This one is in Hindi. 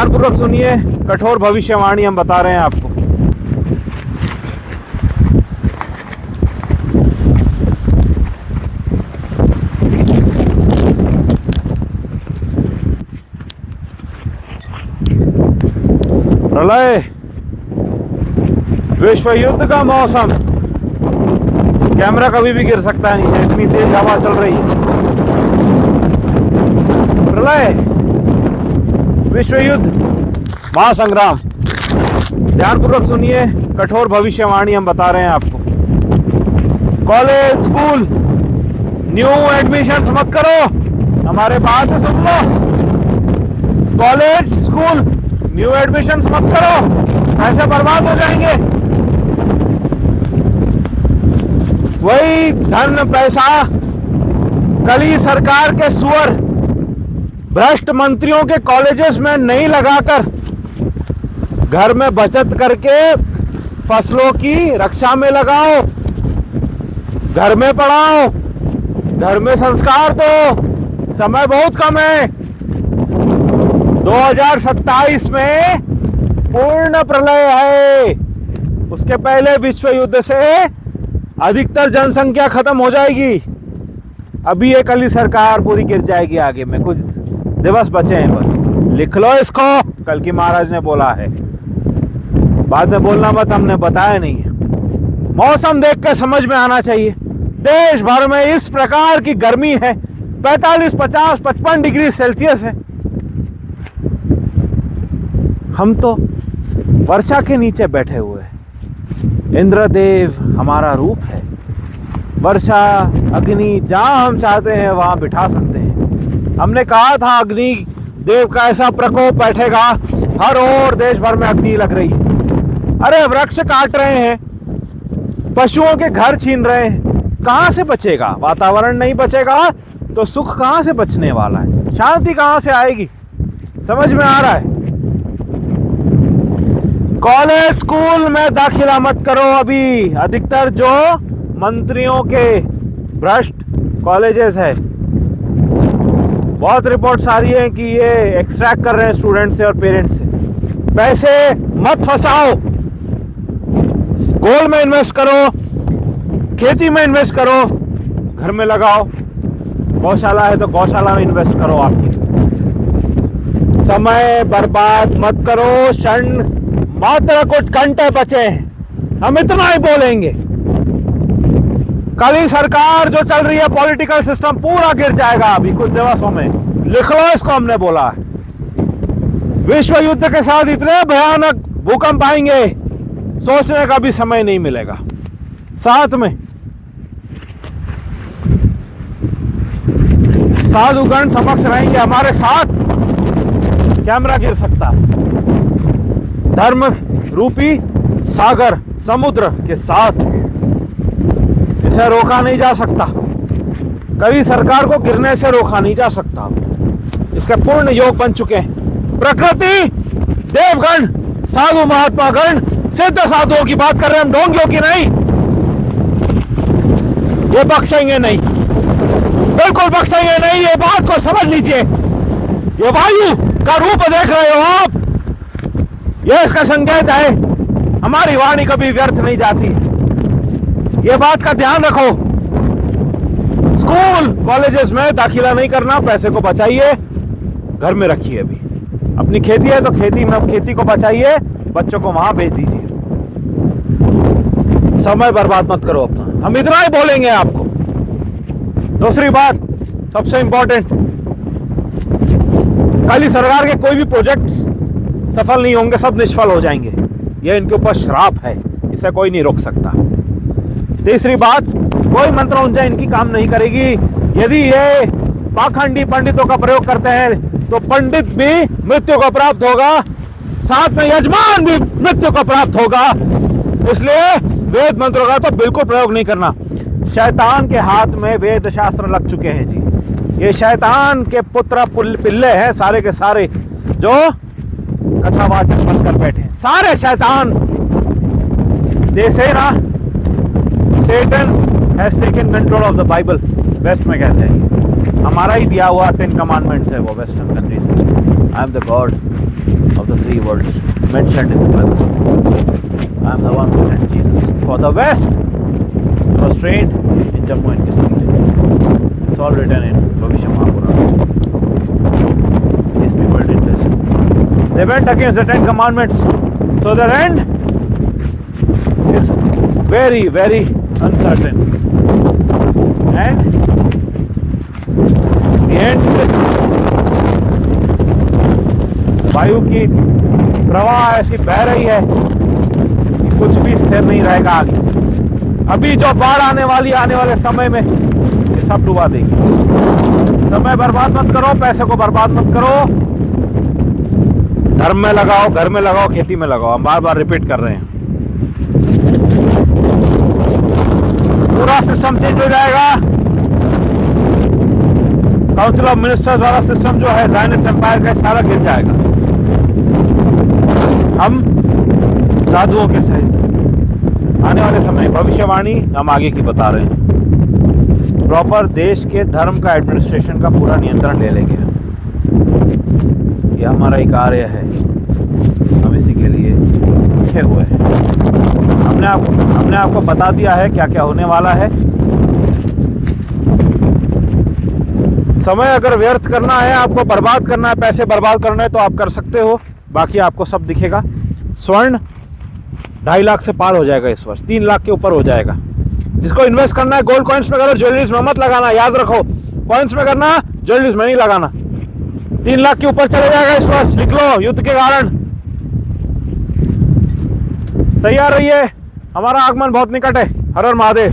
ध्यानपूर्वक सुनिए, कठोर भविष्यवाणी हम बता रहे हैं आपको। प्रलय, विश्व युद्ध का मौसम, कैमरा कभी भी गिर सकता है नीचे, इतनी तेज हवा चल रही है। प्रलय, विश्व युद्ध, महासंग्राम। ध्यानपूर्वक सुनिए, कठोर भविष्यवाणी हम बता रहे हैं आपको। कॉलेज, स्कूल, न्यू एडमिशंस मत करो, हमारे बात सुन लो। कॉलेज, स्कूल, न्यू एडमिशंस मत करो, पैसे बर्बाद हो जाएंगे। वही धन पैसा कल ही सरकार के सुअर भ्रष्ट मंत्रियों के कॉलेजेस में नहीं लगाकर घर में बचत करके फसलों की रक्षा में लगाओ, घर में पढ़ाओ, घर में संस्कार दो। समय बहुत कम है। 2027 में पूर्ण प्रलय है, उसके पहले विश्व युद्ध से अधिकतर जनसंख्या खत्म हो जाएगी। अभी ये कल ही सरकार पूरी गिर जाएगी। आगे में कुछ दिवस बचे हैं, बस लिख लो इसको। कल की महाराज ने बोला है, बाद में बोलना मत, हमने बताया नहीं है। मौसम देख के समझ में आना चाहिए। देश भर में इस प्रकार की गर्मी है, 45, 50, 55 डिग्री सेल्सियस है। हम तो वर्षा के नीचे बैठे हुए हैं। इंद्रदेव हमारा रूप है। वर्षा, अग्नि, जहां हम चाहते हैं वहां बिठा सकते हैं। हमने कहा था अग्नि देव का ऐसा प्रकोप बैठेगा, हर ओर देश भर में अग्नि लग रही है। अरे वृक्ष काट रहे हैं, पशुओं के घर छीन रहे हैं, कहां से बचेगा? वातावरण नहीं बचेगा तो सुख कहां से बचने वाला है? शांति कहां से आएगी? समझ में आ रहा है? कॉलेज, स्कूल में दाखिला मत करो अभी। अधिकतर जो मंत्रियों के भ्रष्ट कॉलेजेस है, बहुत रिपोर्ट्स आ रही है कि ये एक्सट्रैक्ट कर रहे हैं स्टूडेंट से और पेरेंट्स से। पैसे मत फंसाओ, गोल्ड में इन्वेस्ट करो, खेती में इन्वेस्ट करो, घर में लगाओ। गौशाला है तो गौशाला में इन्वेस्ट करो। आपकी समय बर्बाद मत करो। क्षण मात्र कुछ घंटे बचे हैं, हम इतना ही बोलेंगे। कल ही सरकार जो चल रही है, पॉलिटिकल सिस्टम पूरा गिर जाएगा अभी कुछ दिवसों में। लिख लो इसको, हमने बोला है। विश्व युद्ध के साथ इतने भयानक भूकंप आएंगे, सोचने का भी समय नहीं मिलेगा। साथ में साधुगण समक्ष रहेंगे हमारे साथ, कैमरा गिर सकता है। धर्म रूपी सागर समुद्र के साथ, इसे रोका नहीं जा सकता। कभी सरकार को गिरने से रोका नहीं जा सकता। इसके पूर्ण योग बन चुके हैं। प्रकृति, देवगण, साधु महात्मा गण, सिद्ध साधुओं की बात कर रहे हैं हम, ढोंगियों की नहीं। ये बख्शेंगे नहीं, बिल्कुल बख्शेंगे नहीं। ये बात को समझ लीजिए। ये वायु का रूप देख रहे हो आप, ये इसका संकेत है। हमारी वाणी कभी व्यर्थ नहीं जाती, ये बात का ध्यान रखो। स्कूल कॉलेजेस में दाखिला नहीं करना, पैसे को बचाइए, घर में रखिए। अभी अपनी खेती है तो खेती में, खेती को बचाइए, बच्चों को वहां भेज दीजिए। समय बर्बाद मत करो अपना, हम इतना ही बोलेंगे आपको। दूसरी बात सबसे इंपॉर्टेंट, कल ही सरकार के कोई भी प्रोजेक्ट्स सफल नहीं होंगे, सब निष्फल हो जाएंगे। यह इनके ऊपर श्राप है, इसे कोई नहीं रोक सकता। तीसरी बात, कोई मंत्र ऊंचा इनकी काम नहीं करेगी। यदि ये पाखंडी पंडितों का प्रयोग करते हैं तो पंडित भी मृत्यु को प्राप्त होगा, साथ में यजमान भी मृत्यु को प्राप्त होगा। इसलिए वेद मंत्रों का तो बिल्कुल प्रयोग नहीं करना। शैतान के हाथ में वेद शास्त्र लग चुके हैं जी। ये शैतान के पुत्र पिल्ले हैं सारे के सारे, जो कथावाचक बनकर बैठे, सारे शैतान। दे से ना, Satan has taken control of the Bible, West में कहते हैं। हमारा ही दिया हुआ 10 कमांडमेंट्स है वो वेस्टर्न कंट्रीज के। I am the God words mentioned in the Bible. I am the one who sent Jesus for the West. He was trained in Jammu and Kashmir. It's all written in Bhavishya Mahapurana. These people did this. They went against the 10 commandments. So their end is very, very uncertain. And the end, वायु की प्रवाह ऐसी बह रही है कि कुछ भी स्थिर नहीं रहेगा आगे। अभी जो बाढ़ आने वाले समय में ये सब डुबा देगी। समय बर्बाद मत करो, पैसे को बर्बाद मत करो, धर्म में लगाओ, घर में लगाओ, खेती में लगाओ। हम बार बार रिपीट कर रहे हैं। पूरा सिस्टम चेंज हो जाएगा। काउंसिल ऑफ मिनिस्टर्स वाला सिस्टम जो है ज़ायनिस्ट एम्पायर का, सारा गिर जाएगा। हम साधुओं के सहित आने वाले समय भविष्यवाणी हम आगे की बता रहे हैं। प्रॉपर देश के धर्म का एडमिनिस्ट्रेशन का पूरा नियंत्रण ले लेंगे। ये हमारा ही कार्य है, हम इसी के लिए लिखे हुए हैं। हमने आपको बता दिया है क्या क्या होने वाला है। समय अगर व्यर्थ करना है, आपको बर्बाद करना है, पैसे बर्बाद करना है तो आप कर सकते हो, बाकी आपको सब दिखेगा। स्वर्ण 2.5 लाख से पार हो जाएगा इस वर्ष, 3 लाख के ऊपर हो जाएगा। जिसको इन्वेस्ट करना है गोल्ड कॉइन्स में करो, ज्वेलरीज में मत लगाना, याद रखो। कॉइन्स में करना, ज्वेलरीज में नहीं लगाना। 3 लाख के ऊपर चले जाएगा इस वर्ष, लिख लो, युद्ध के कारण। तैयार रहिए, हमारा आगमन बहुत निकट है। हर हर महादेव।